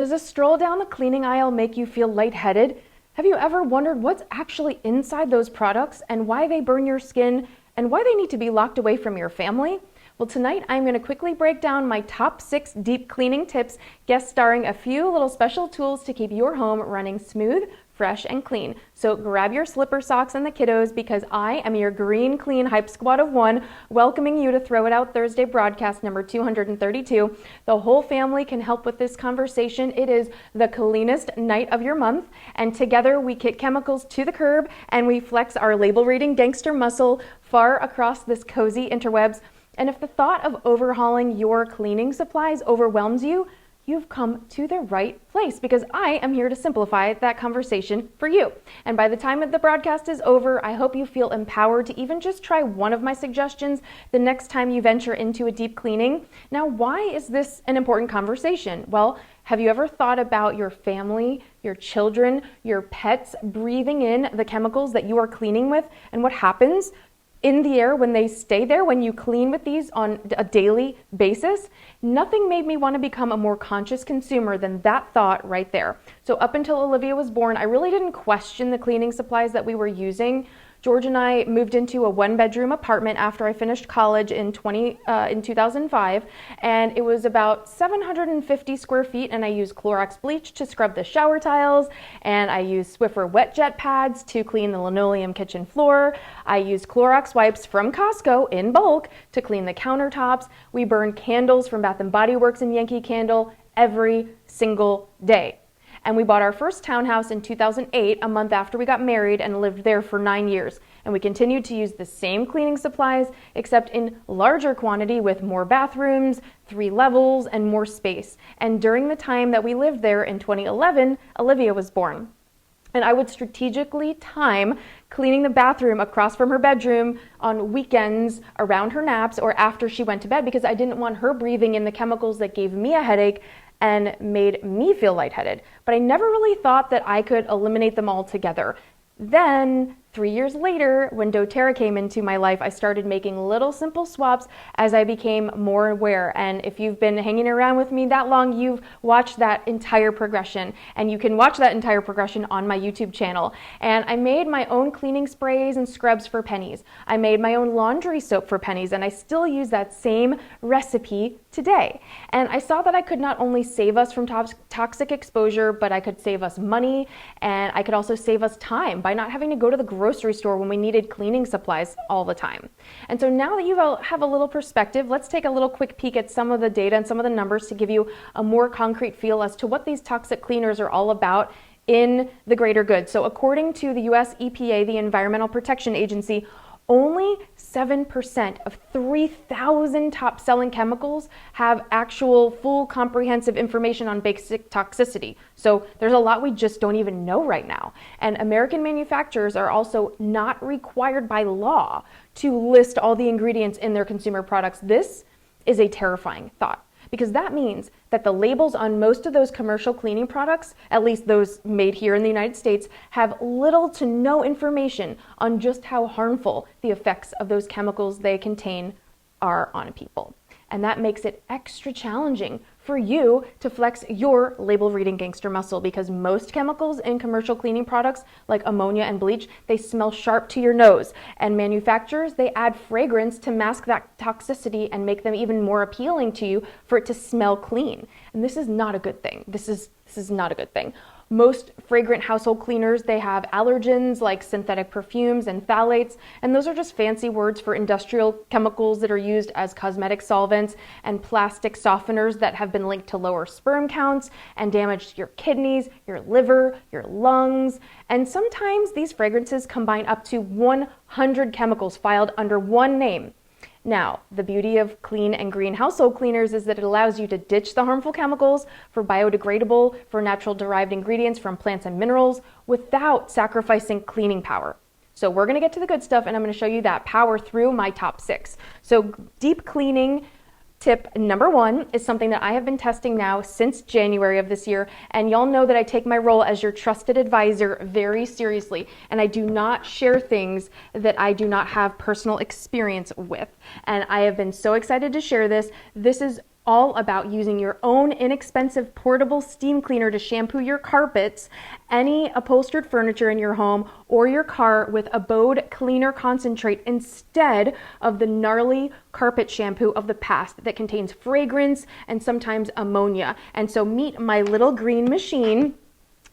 Does a stroll down the cleaning aisle make you feel lightheaded? Have you ever wondered what's actually inside those products and why they burn your skin and why they need to be locked away from your family? Well, tonight I'm going to quickly break down my top 6 deep cleaning tips, guest starring a few little special tools to keep your home running smooth, fresh, and clean. So grab your slipper socks and the kiddos because I am your green clean hype squad of one, welcoming you to Throw It Out Thursday broadcast number 232. The whole family can help with this conversation. It is the cleanest night of your month, and together we kick chemicals to the curb and we flex our label reading gangster muscle far across this cozy interwebs. And if the thought of overhauling your cleaning supplies overwhelms you, you've come to the right place because I am here to simplify that conversation for you. And by the time that the broadcast is over, I hope you feel empowered to even just try one of my suggestions the next time you venture into a deep cleaning. Now, why is this an important conversation? Well, have you ever thought about your family, your children, your pets breathing in the chemicals that you are cleaning with and what happens in the air when they stay there, when you clean with these on a daily basis? Nothing made me want to become a more conscious consumer than that thought right there. So up until Olivia was born, I really didn't question the cleaning supplies that we were using. George and I moved into a one-bedroom apartment after I finished college in 2005, and it was about 750 square feet, and I used Clorox bleach to scrub the shower tiles, and I used Swiffer wet jet pads to clean the linoleum kitchen floor. I used Clorox wipes from Costco in bulk to clean the countertops. We burned candles from Bath & Body Works and Yankee Candle every single day. And we bought our first townhouse in 2008, a month after we got married, and lived there for 9 years. And we continued to use the same cleaning supplies, except in larger quantity with more bathrooms, 3 levels, and more space. And during the time that we lived there in 2011, Olivia was born. And I would strategically time cleaning the bathroom across from her bedroom on weekends around her naps or after she went to bed because I didn't want her breathing in the chemicals that gave me a headache and made me feel lightheaded. But I never really thought that I could eliminate them altogether. Then, 3 years later, when Doterra came into my life, I started making little simple swaps as I became more aware. And if you've been hanging around with me that long, you've watched that entire progression. And you can watch that entire progression on my YouTube channel. And I made my own cleaning sprays and scrubs for pennies. I made my own laundry soap for pennies, and I still use that same recipe today. And I saw that I could not only save us from toxic exposure, but I could save us money, and I could also save us time by not having to go to the grocery store when we needed cleaning supplies all the time. And so now that you have a little perspective, let's take a little quick peek at some of the data and some of the numbers to give you a more concrete feel as to what these toxic cleaners are all about in the greater good. So according to the US EPA, the Environmental Protection Agency, only 7% of 3,000 top-selling chemicals have actual full comprehensive information on basic toxicity. So there's a lot we just don't even know right now. And American manufacturers are also not required by law to list all the ingredients in their consumer products. This is a terrifying thought, because that means that the labels on most of those commercial cleaning products, at least those made here in the United States, have little to no information on just how harmful the effects of those chemicals they contain are on people. And that makes it extra challenging for you to flex your label reading gangster muscle, because most chemicals in commercial cleaning products like ammonia and bleach, they smell sharp to your nose, and manufacturers, they add fragrance to mask that toxicity and make them even more appealing to you for it to smell clean. And this is not a good thing. This is not a good thing. Most fragrant household cleaners, they have allergens like synthetic perfumes and phthalates, and those are just fancy words for industrial chemicals that are used as cosmetic solvents and plastic softeners that have been linked to lower sperm counts and damage your kidneys, your liver, your lungs. And sometimes these fragrances combine up to 100 chemicals filed under one name. Now, the beauty of clean and green household cleaners is that it allows you to ditch the harmful chemicals for biodegradable, for natural derived ingredients from plants and minerals without sacrificing cleaning power. So we're going to get to the good stuff, and I'm going to show you that power through my top 6. So deep cleaning Tip number 1 is something that I have been testing now since January of this year, and y'all know that I take my role as your trusted advisor very seriously, and I do not share things that I do not have personal experience with. And I have been so excited to share this. This is all about using your own inexpensive portable steam cleaner to shampoo your carpets, any upholstered furniture in your home, or your car with Abode Cleaner Concentrate instead of the gnarly carpet shampoo of the past that contains fragrance and sometimes ammonia. And so meet my little green machine.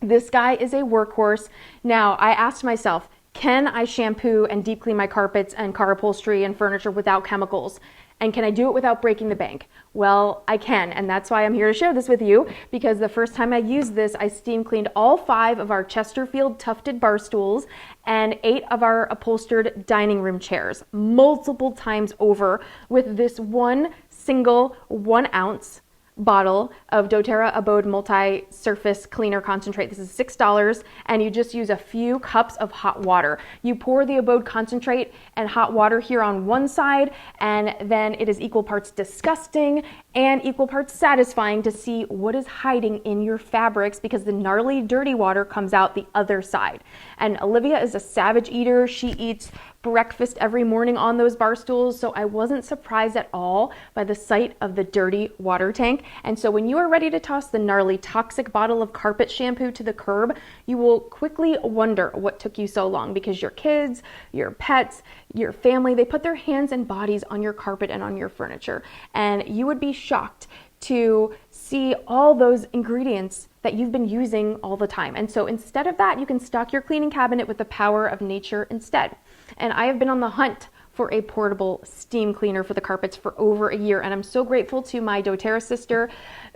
This guy is a workhorse. Now, I asked myself, can I shampoo and deep clean my carpets and car upholstery and furniture without chemicals? And can I do it without breaking the bank? Well, I can, and that's why I'm here to share this with you, because the first time I used this, I steam cleaned all 5 of our Chesterfield tufted bar stools and 8 of our upholstered dining room chairs multiple times over with this one single 1 ounce bottle of Doterra Abode multi-surface cleaner concentrate. This is $6, and you just use a few cups of hot water. You pour the Abode concentrate and hot water here on one side, and then it is equal parts disgusting and equal parts satisfying to see what is hiding in your fabrics, because the gnarly dirty water comes out the other side. And Olivia is a savage eater. She eats breakfast every morning on those bar stools, so I wasn't surprised at all by the sight of the dirty water tank. And so when you are ready to toss the gnarly toxic bottle of carpet shampoo to the curb, you will quickly wonder what took you so long, because your kids, your pets, your family, they put their hands and bodies on your carpet and on your furniture, and you would be shocked to see all those ingredients that you've been using all the time. And so instead of that, you can stock your cleaning cabinet with the power of nature instead. And I have been on the hunt for a portable steam cleaner for the carpets for over a year, and I'm so grateful to my doTERRA sister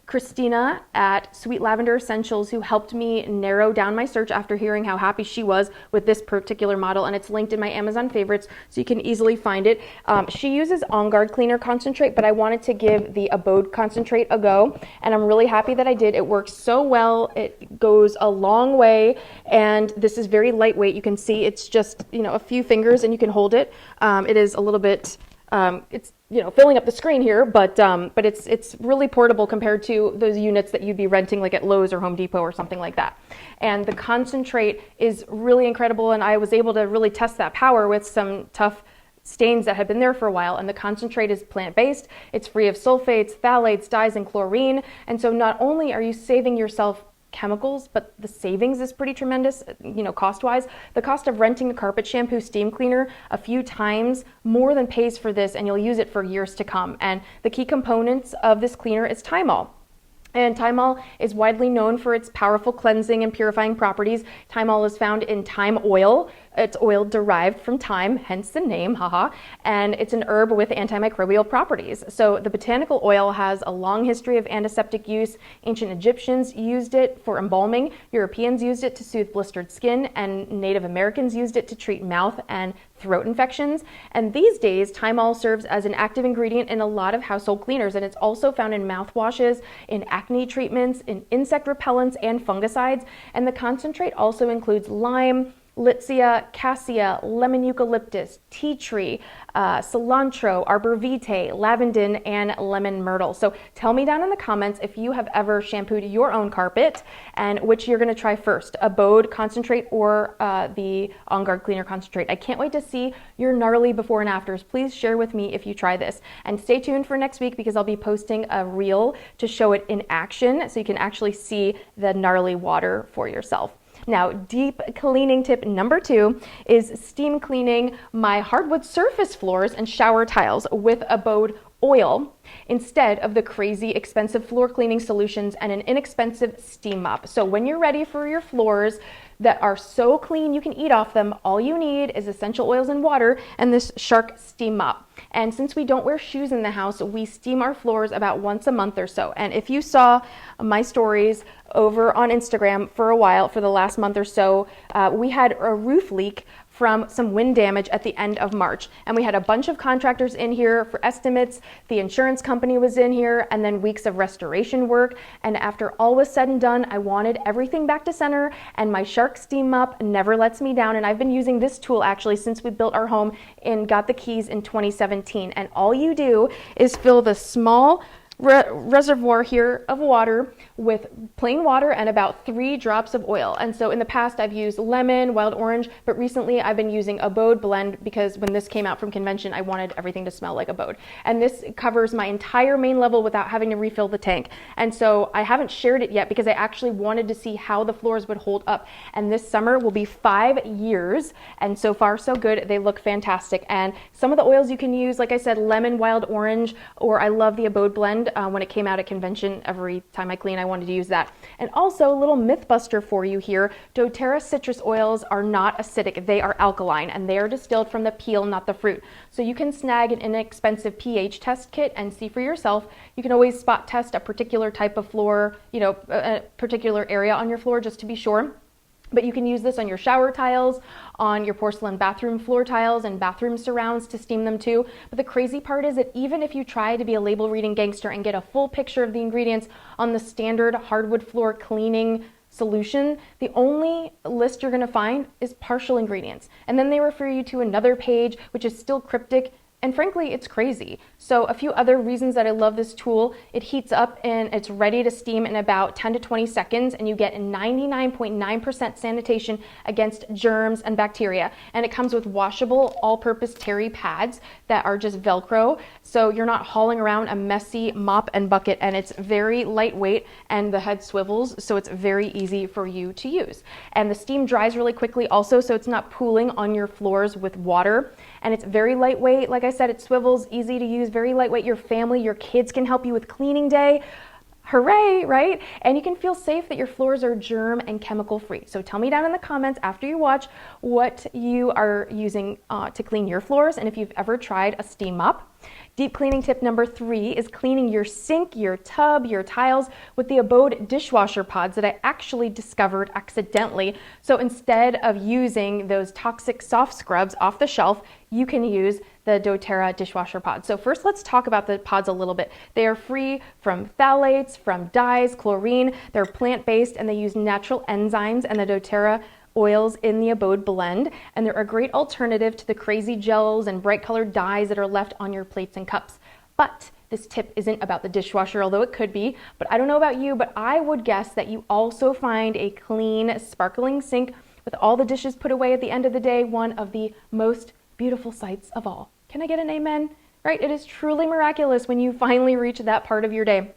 Christina at Sweet Lavender Essentials, who helped me narrow down my search after hearing how happy she was with this particular model, and it's linked in my Amazon favorites so you can easily find it. She uses On Guard Cleaner Concentrate, but I wanted to give the Abode Concentrate a go, and I'm really happy that I did. It works so well. It goes a long way, and this is very lightweight. You can see it's just, a few fingers and you can hold it. It is a little bit, it's filling up the screen here, but it's really portable compared to those units that you'd be renting like at Lowe's or Home Depot or something like that. And the concentrate is really incredible, and I was able to really test that power with some tough stains that had been there for a while. And the concentrate is plant-based, it's free of sulfates, phthalates, dyes, and chlorine. And so not only are you saving yourself chemicals, but the savings is pretty tremendous, cost-wise. The cost of renting a carpet shampoo steam cleaner a few times more than pays for this, and you'll use it for years to come. And the key components of this cleaner is Thymol. And Thymol is widely known for its powerful cleansing and purifying properties. Thymol is found in thyme oil. It's oil derived from thyme, hence the name, haha. And it's an herb with antimicrobial properties. So the botanical oil has a long history of antiseptic use. Ancient Egyptians used it for embalming. Europeans used it to soothe blistered skin, and Native Americans used it to treat mouth and throat infections. And these days, Thymol serves as an active ingredient in a lot of household cleaners, and it's also found in mouthwashes, in acne treatments, in insect repellents, and fungicides. And the concentrate also includes lime, Litsea, cassia, lemon eucalyptus, tea tree, cilantro, arbor vitae, lavandin, and lemon myrtle. So tell me down in the comments if you have ever shampooed your own carpet and which you're going to try first, Abode Concentrate or the On Guard Cleaner Concentrate. I can't wait to see your gnarly before and afters. Please share with me if you try this. And stay tuned for next week, because I'll be posting a reel to show it in action so you can actually see the gnarly water for yourself. Now, deep cleaning tip number 2 is steam cleaning my hardwood surface floors and shower tiles with Abode oil instead of the crazy expensive floor cleaning solutions and an inexpensive steam mop. So when you're ready for your floors that are so clean you can eat off them, all you need is essential oils and water and this Shark steam mop. And since we don't wear shoes in the house, we steam our floors about once a month or so. And if you saw my stories over on Instagram for a while, for the last month or so, we had a roof leak from some wind damage at the end of March. And we had a bunch of contractors in here for estimates. The insurance company was in here, and then weeks of restoration work. And after all was said and done, I wanted everything back to center, and my Shark steam mop never lets me down. And I've been using this tool actually since we built our home and got the keys in 2017. And all you do is fill the small reservoir here of water with plain water and about 3 drops of oil. And so in the past I've used lemon, wild orange, but recently I've been using abode blend because when this came out from convention, I wanted everything to smell like abode. And this covers my entire main level without having to refill the tank. And so I haven't shared it yet because I actually wanted to see how the floors would hold up. And this summer will be 5 years. And so far so good. They look fantastic. And some of the oils you can use, like I said, lemon, wild orange, or I love the abode blend. When it came out at convention, every time I clean, I wanted to use that. And also, a little myth buster for you here. Doterra citrus oils are not acidic. They are alkaline, and they are distilled from the peel, not the fruit. So you can snag an inexpensive pH test kit and see for yourself. You can always spot test a particular type of floor, a particular area on your floor just to be sure. But you can use this on your shower tiles, on your porcelain bathroom floor tiles and bathroom surrounds to steam them too. But the crazy part is that even if you try to be a label reading gangster and get a full picture of the ingredients on the standard hardwood floor cleaning solution, the only list you're going to find is partial ingredients. And then they refer you to another page, which is still cryptic. And frankly, it's crazy. So a few other reasons that I love this tool: it heats up and it's ready to steam in about 10 to 20 seconds, and you get 99.9% sanitation against germs and bacteria. And it comes with washable all-purpose terry pads that are just Velcro, so you're not hauling around a messy mop and bucket, and it's very lightweight and the head swivels, so it's very easy for you to use. And the steam dries really quickly also, so it's not pooling on your floors with water. And it's very lightweight. Like I said, it swivels, easy to use, very lightweight. Your family, your kids can help you with cleaning day. Hooray, right? And you can feel safe that your floors are germ and chemical free. So tell me down in the comments after you watch what you are using to clean your floors, and if you've ever tried a steam mop. Deep cleaning tip number 3 is cleaning your sink, your tub, your tiles with the Abode dishwasher pods that I actually discovered accidentally. So instead of using those toxic soft scrubs off the shelf, you can use the Doterra dishwasher pod. So first, let's talk about the pods a little bit. They are free from phthalates, from dyes, chlorine. They're plant-based and they use natural enzymes and the Doterra oils in the Abode blend, and they're a great alternative to the crazy gels and bright colored dyes that are left on your plates and cups. But this tip isn't about the dishwasher, although it could be. But I don't know about you, but I would guess that you also find a clean, sparkling sink with all the dishes put away at the end of the day one of the most beautiful sights of all. Can I get an amen? Right? It is truly miraculous when you finally reach that part of your day.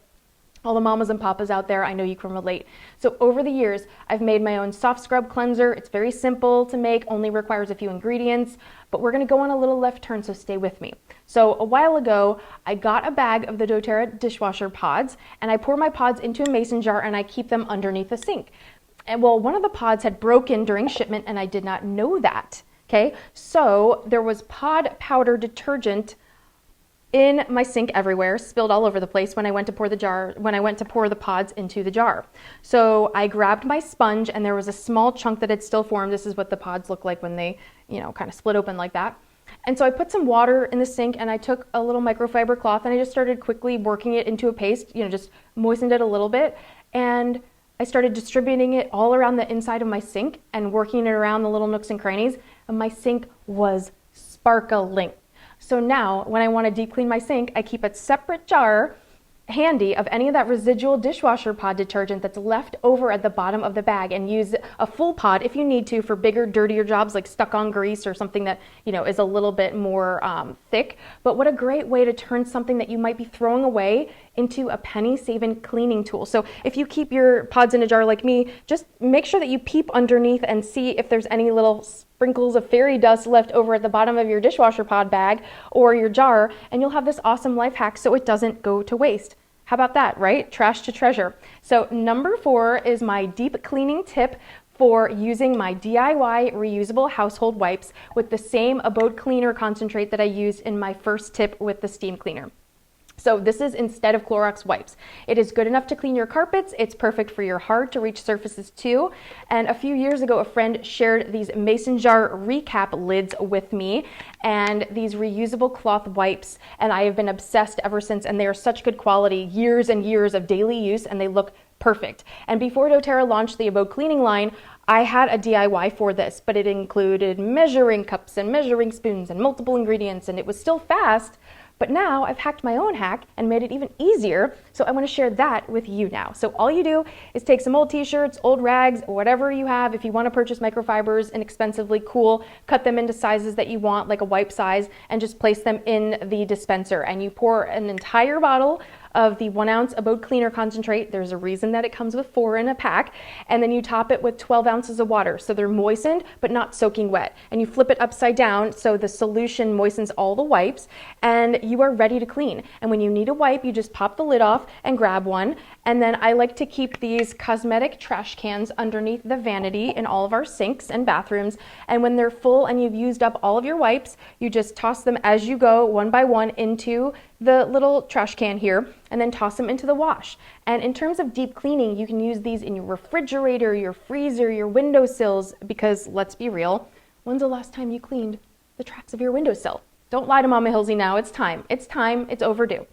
All the mamas and papas out there, I know you can relate. So over the years, I've made my own soft scrub cleanser. It's very simple to make, only requires a few ingredients, but we're gonna go on a little left turn, so stay with me. So a while ago, I got a bag of the Doterra dishwasher pods, and I pour my pods into a mason jar and I keep them underneath the sink. And well, one of the pods had broken during shipment and I did not know that, okay? So there was pod powder detergent in my sink everywhere, spilled all over the place when I went to pour the pods into the jar. So I grabbed my sponge and there was a small chunk that had still formed. This is what the pods look like when they, kind of split open like that. And so I put some water in the sink and I took a little microfiber cloth and I just started quickly working it into a paste, just moistened it a little bit. And I started distributing it all around the inside of my sink and working it around the little nooks and crannies. And my sink was sparkling. So now when I want to deep clean my sink, I keep a separate jar handy of any of that residual dishwasher pod detergent that's left over at the bottom of the bag, and use a full pod if you need to for bigger, dirtier jobs like stuck-on grease or something that is a little bit more thick. But what a great way to turn something that you might be throwing away into a penny-saving cleaning tool. So if you keep your pods in a jar like me, just make sure that you peep underneath and see if there's any little sprinkles of fairy dust left over at the bottom of your dishwasher pod bag or your jar, and you'll have this awesome life hack so it doesn't go to waste. How about that, right? Trash to treasure. So number 4 is my deep cleaning tip for using my DIY reusable household wipes with the same Abode cleaner concentrate that I used in my first tip with the steam cleaner. So this is instead of Clorox wipes. It is good enough to clean your carpets. It's perfect for your hard to reach surfaces too. And a few years ago, a friend shared these mason jar recap lids with me and these reusable cloth wipes. And I have been obsessed ever since, and they are such good quality, years and years of daily use, and they look perfect. And before Doterra launched the Abode cleaning line, I had a DIY for this, but it included measuring cups and measuring spoons and multiple ingredients, and it was still fast, But now I've hacked my own hack and made it even easier, so I want to share that with you now. So all you do is take some old t-shirts, old rags, whatever you have. If you want to purchase microfibers inexpensively, cool, cut them into sizes that you want, like a wipe size, and just place them in the dispenser. And you pour an entire bottle of the 1 ounce abode cleaner concentrate. There's a reason that it comes with 4 in a pack. And then you top it with 12 ounces of water. So they're moistened, but not soaking wet. And you flip it upside down so the solution moistens all the wipes, and you are ready to clean. And when you need a wipe, you just pop the lid off and grab one. And then I like to keep these cosmetic trash cans underneath the vanity in all of our sinks and bathrooms. And when they're full and you've used up all of your wipes, you just toss them as you go, one by one, into the little trash can here, and then toss them into the wash. And in terms of deep cleaning, you can use these in your refrigerator, your freezer, your windowsills, because let's be real, when's the last time you cleaned the tracks of your windowsill? Don't lie to Mama Hilsey now, it's time, it's overdue.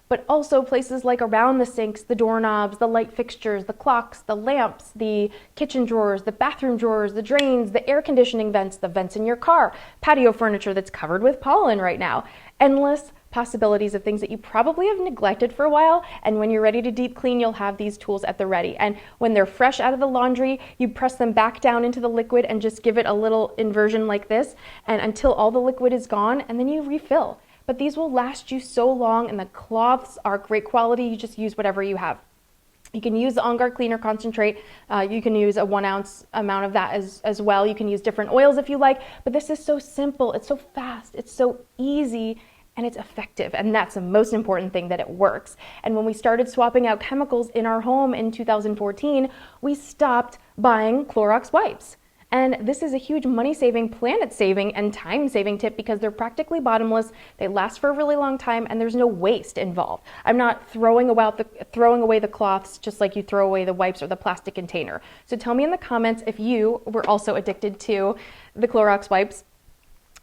But also places like around the sinks, the doorknobs, the light fixtures, the clocks, the lamps, the kitchen drawers, the bathroom drawers, the drains, the air conditioning vents, the vents in your car, patio furniture that's covered with pollen right now. Endless possibilities of things that you probably have neglected for a while, and when you're ready to deep clean, you'll have these tools at the ready. And when they're fresh out of the laundry, you press them back down into the liquid and just give it a little inversion like this, and until all the liquid is gone, and then you refill. But these will last you so long, and the cloths are great quality. You just use whatever you have. You can use the On Guard Cleaner Concentrate. You can use a 1 ounce amount of that as well. You can use different oils if you like, but this is so simple. It's so fast. It's so easy. And it's effective, and that's the most important thing, that it works. And when we started swapping out chemicals in our home in 2014, we stopped buying Clorox wipes. And this is a huge money-saving, planet-saving, and time-saving tip because they're practically bottomless, they last for a really long time, and there's no waste involved. I'm not throwing away the cloths just like you throw away the wipes or the plastic container. So tell me in the comments if you were also addicted to the Clorox wipes.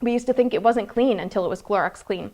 We used to think it wasn't clean until it was Clorox clean.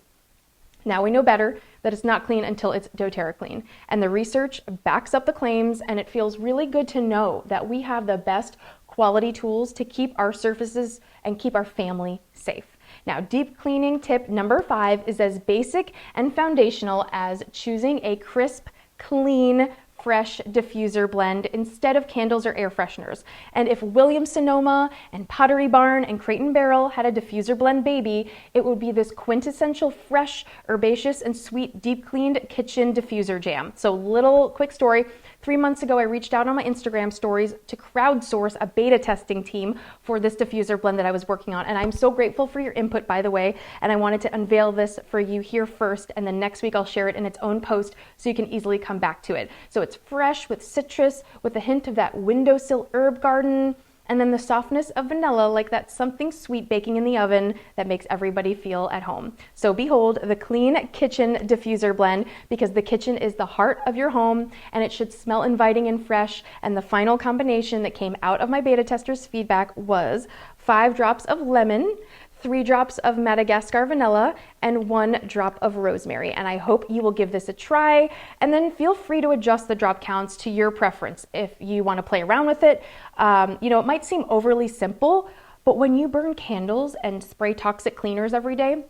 Now we know better, that it's not clean until it's Doterra clean. And the research backs up the claims, and it feels really good to know that we have the best quality tools to keep our surfaces and keep our family safe. Now, deep cleaning tip number 5 is as basic and foundational as choosing a crisp, clean, fresh diffuser blend instead of candles or air fresheners. And if Williams-Sonoma and Pottery Barn and Crate and Barrel had a diffuser blend baby, it would be this quintessential fresh, herbaceous, and sweet deep cleaned kitchen diffuser jam. So little quick story. 3 months ago, I reached out on my Instagram stories to crowdsource a beta testing team for this diffuser blend that I was working on. And I'm so grateful for your input, by the way. And I wanted to unveil this for you here first. And then next week, I'll share it in its own post so you can easily come back to it. So it's fresh with citrus, with a hint of that windowsill herb garden, and then the softness of vanilla, like that something sweet baking in the oven that makes everybody feel at home. So behold, the Clean Kitchen Diffuser Blend, because the kitchen is the heart of your home, and it should smell inviting and fresh. And the final combination that came out of my beta testers' feedback was 5 drops of lemon, 3 drops of Madagascar vanilla, and 1 drop of rosemary. And I hope you will give this a try, and then feel free to adjust the drop counts to your preference if you want to play around with it. It might seem overly simple, but when you burn candles and spray toxic cleaners every day,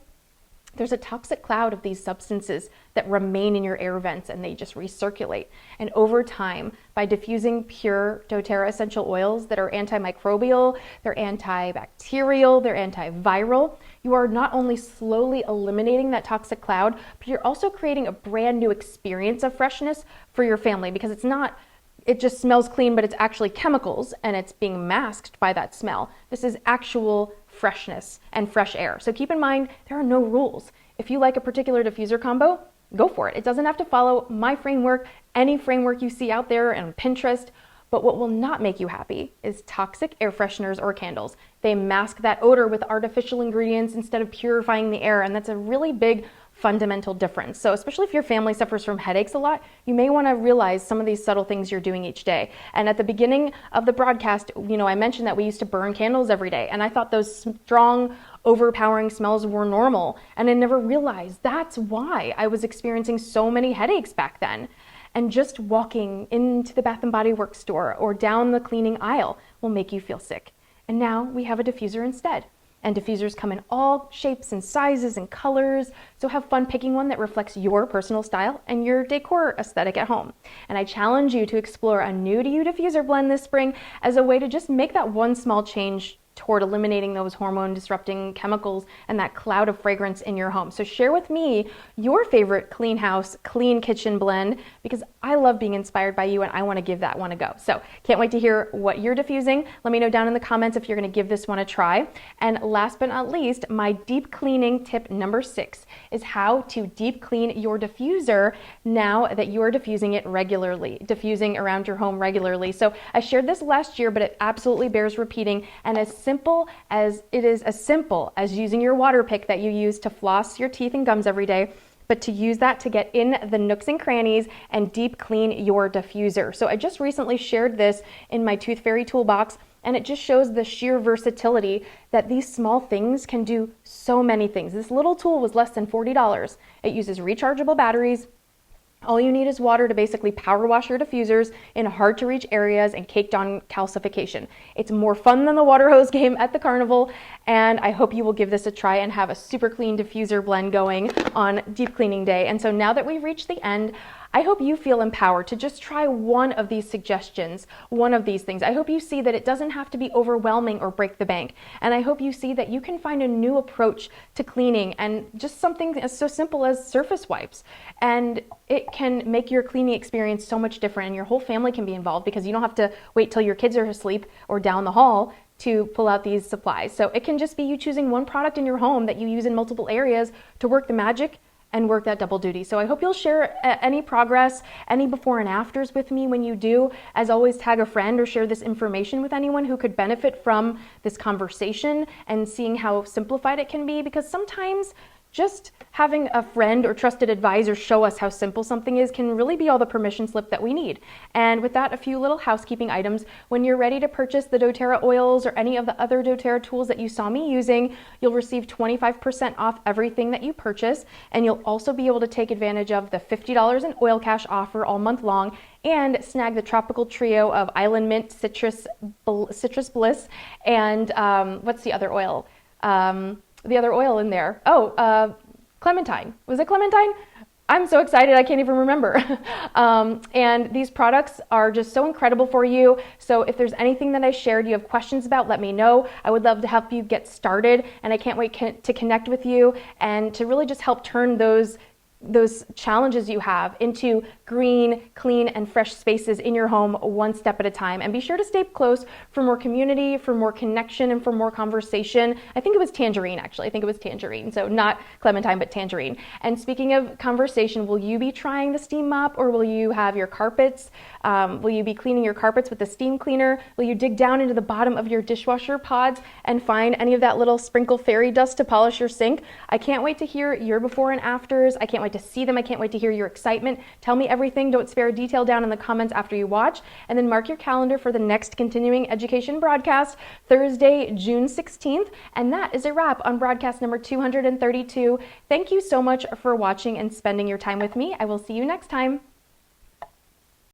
there's a toxic cloud of these substances that remain in your air vents, and they just recirculate. And over time, by diffusing pure doTERRA essential oils that are antimicrobial, they're antibacterial, they're antiviral, you are not only slowly eliminating that toxic cloud, but you're also creating a brand new experience of freshness for your family, because it just smells clean, but it's actually chemicals, and it's being masked by that smell. This is actual freshness and fresh air. So keep in mind, there are no rules. If you like a particular diffuser combo, go for it. It doesn't have to follow my framework, any framework you see out there on Pinterest. But what will not make you happy is toxic air fresheners or candles. They mask that odor with artificial ingredients instead of purifying the air, and that's a really big fundamental difference. So especially if your family suffers from headaches a lot, you may want to realize some of these subtle things you're doing each day. And at the beginning of the broadcast, I mentioned that we used to burn candles every day, and I thought those strong, overpowering smells were normal, and I never realized that's why I was experiencing so many headaches back then. And just walking into the Bath & Body Works store or down the cleaning aisle will make you feel sick. And now we have a diffuser instead. and diffusers come in all shapes and sizes and colors, so have fun picking one that reflects your personal style and your decor aesthetic at home. And I challenge you to explore a new to you diffuser blend this spring as a way to just make that one small change toward eliminating those hormone disrupting chemicals and that cloud of fragrance in your home. So share with me your favorite clean house, clean kitchen blend, because I love being inspired by you and I want to give that one a go. So can't wait to hear what you're diffusing. Let me know down in the comments if you're going to give this one a try. And last but not least, my deep cleaning tip number 6 is how to deep clean your diffuser now that you are diffusing it regularly, diffusing around your home regularly. So I shared this last year, but it absolutely bears repeating. And as simple as using your water pick that you use to floss your teeth and gums every day, but to use that to get in the nooks and crannies and deep clean your diffuser. So I just recently shared this in my Tooth Fairy toolbox, and it just shows the sheer versatility that these small things can do so many things. This little tool was less than $40. It uses rechargeable batteries. All you need is water to basically power wash your diffusers in hard to reach areas and caked on calcification. It's more fun than the water hose game at the carnival, and I hope you will give this a try and have a super clean diffuser blend going on deep cleaning day. And so now that we've reached the end, I hope you feel empowered to just try one of these suggestions, one of these things. I hope you see that it doesn't have to be overwhelming or break the bank. And I hope you see that you can find a new approach to cleaning and just something as so simple as surface wipes. And it can make your cleaning experience so much different, and your whole family can be involved because you don't have to wait till your kids are asleep or down the hall to pull out these supplies. So it can just be you choosing one product in your home that you use in multiple areas to work the magic and work that double duty. So I hope you'll share any progress, any before and afters with me when you do. As always, tag a friend or share this information with anyone who could benefit from this conversation and seeing how simplified it can be, because sometimes just having a friend or trusted advisor show us how simple something is can really be all the permission slip that we need. And with that, a few little housekeeping items. When you're ready to purchase the doTERRA oils or any of the other doTERRA tools that you saw me using, you'll receive 25% off everything that you purchase. And you'll also be able to take advantage of the $50 in oil cash offer all month long and snag the tropical trio of Island Mint, Citrus Bliss, and what's the other oil? The other oil in there. Clementine. Was it Clementine? I'm so excited I can't even remember. And these products are just so incredible for you. So if there's anything that I shared you have questions about, let me know. I would love to help you get started, and I can't wait to connect with you and to really just help turn those challenges you have into green, clean, and fresh spaces in your home one step at a time. And be sure to stay close for more community, for more connection, and for more conversation. I think it was Tangerine, actually. I think it was Tangerine. So not Clementine, but Tangerine. And speaking of conversation, will you be trying the steam mop, or will you have your carpets? Will you be cleaning your carpets with the steam cleaner? Will you dig down into the bottom of your dishwasher pods and find any of that little sprinkle fairy dust to polish your sink? I can't wait to hear your before and afters. I can't wait to see them. I can't wait to hear your excitement. Tell me everything. Don't spare a detail down in the comments after you watch. And then mark your calendar for the next continuing education broadcast, Thursday, June 16th. And that is a wrap on broadcast number 232. Thank you so much for watching and spending your time with me. I will see you next time.